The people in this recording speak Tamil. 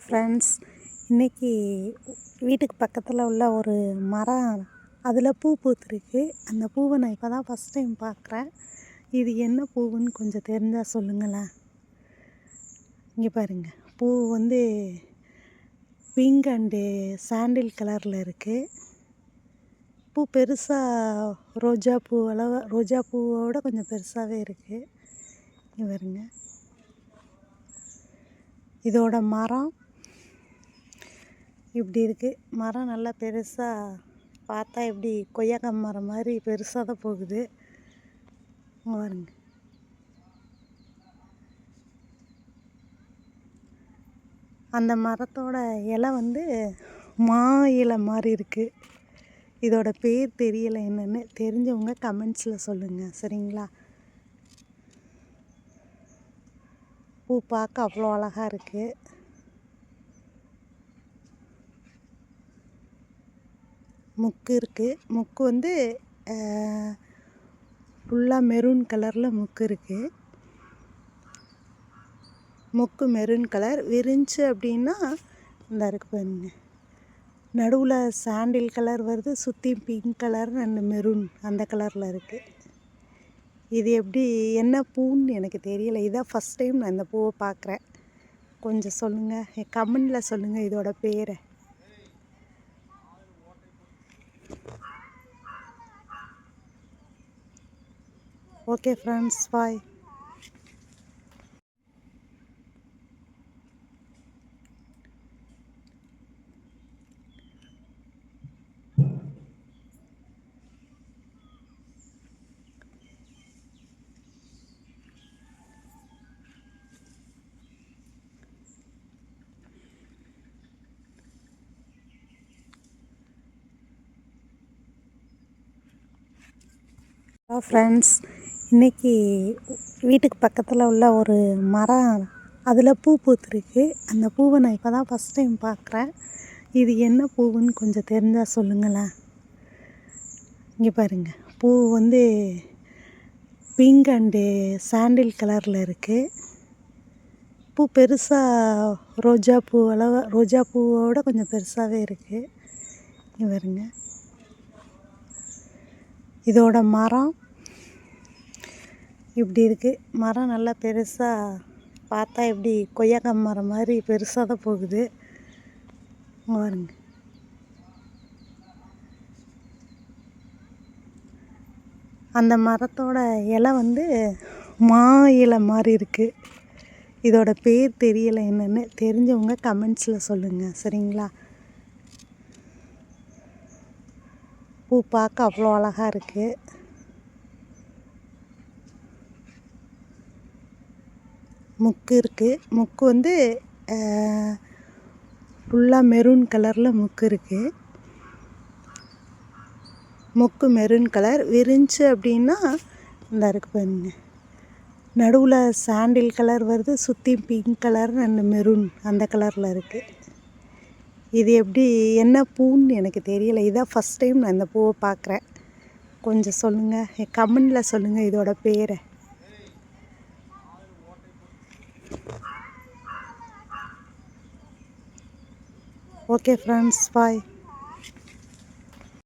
ஃப்ரெண்ட்ஸ், இன்றைக்கி வீட்டுக்கு பக்கத்தில் உள்ள ஒரு மரம், அதில் பூ பூத்துருக்கு. அந்த பூவை நான் இப்போ தான் ஃபஸ்ட் டைம் பார்க்குறேன். இது என்ன பூவுன்னு கொஞ்சம் தெரிஞ்சால் சொல்லுங்களேன். இங்கே பாருங்கள், பூ வந்து பிங்க் அண்டு சாண்டில் கலரில் இருக்குது. பூ பெருசாக ரோஜா பூவோட கொஞ்சம் பெருசாகவே இருக்குது. இங்கே பாருங்க, இதோட மரம் இப்படி இருக்குது. மரம் நல்லா பெருசாக, பார்த்தா எப்படி கொய்யாக்காய் மரம் மாதிரி பெருசாக தான் போகுது. பாருங்க, அந்த மரத்தோட இலை வந்து மா இலை மாதிரி இருக்குது. இதோட பேர் தெரியலை என்னென்னு. தெரிஞ்சவங்க கமெண்ட்ஸில் சொல்லுங்கள், சரிங்களா? பூ பார்க்க அவ்வளோ அழகாக இருக்குது. முக்கு இருக்குது. முக்கு வந்து ஃபுல்லாக மெரூன் கலரில் முக்கு இருக்குது. முக்கு மெரூன் கலர் விரிஞ்சு அப்படின்னா இந்த இருக்கு பாருங்க, நடுவில் சாண்டில் கலர் வருது, சுற்றி பிங்க் கலர் அண்ட் மெரூன் அந்த கலரில் இருக்குது. இது எப்படி என்ன பூன்னு எனக்கு தெரியலை. இதான் ஃபஸ்ட் டைம் நான் இந்த பூவை பார்க்குறேன். கொஞ்சம் சொல்லுங்கள், கமெண்டில் சொல்லுங்கள் இதோட பேரை. ஓகே ஃப்ரெண்ட்ஸ், பாய். ஃப்ரெண்ட்ஸ், இன்றைக்கி வீட்டுக்கு பக்கத்தில் உள்ள ஒரு மரம், அதில் பூ பூத்துருக்கு. அந்த பூவை நான் இப்போ தான் ஃபஸ்ட் டைம் பார்க்குறேன். இது என்ன பூவுன்னு கொஞ்சம் தெரிஞ்சால் சொல்லுங்களேன். இங்கே பாருங்கள், பூ வந்து பிங்க் அண்டு சாண்டில் கலரில் இருக்குது. பூ பெருசாக ரோஜா பூவோட கொஞ்சம் பெருசாகவே இருக்குது. இங்கே பாருங்க, இதோட மரம் இப்படி இருக்குது. மரம் நல்லா பெருசாக, பார்த்தா எப்படி கொய்யாக்காய் மரம் மாதிரி பெருசாக தான் போகுது. பாருங்க, அந்த மரத்தோட இலை வந்து மா இலை மாதிரி இருக்குது. இதோட பேர் தெரியலை என்னென்னு. தெரிஞ்சவங்க கமெண்ட்ஸில் சொல்லுங்கள், சரிங்களா? பூ பார்க்க அவ்வளோ அழகாக இருக்குது. முக்கு இருக்குது. முக்கு வந்து ஃபுல்லாக மெரூன் கலரில் முக்கு இருக்குது. முக்கு மெரூன் கலர் விரிஞ்சு அப்படின்னா இந்த இருக்கு பாருங்க, நடுவில் சாண்டில் கலர் வருது, சுற்றி பிங்க் கலர் அண்ட் மெரூன் அந்த கலரில் இருக்குது. இது எப்படி என்ன பூன்னு எனக்கு தெரியலை. இதான் ஃபஸ்ட் டைம் நான் இந்த பூவை பார்க்குறேன். கொஞ்சம் சொல்லுங்கள், கமெண்டில் சொல்லுங்கள் இதோட பேரை. ஓகே ஃப்ரெண்ட்ஸ், பாய்.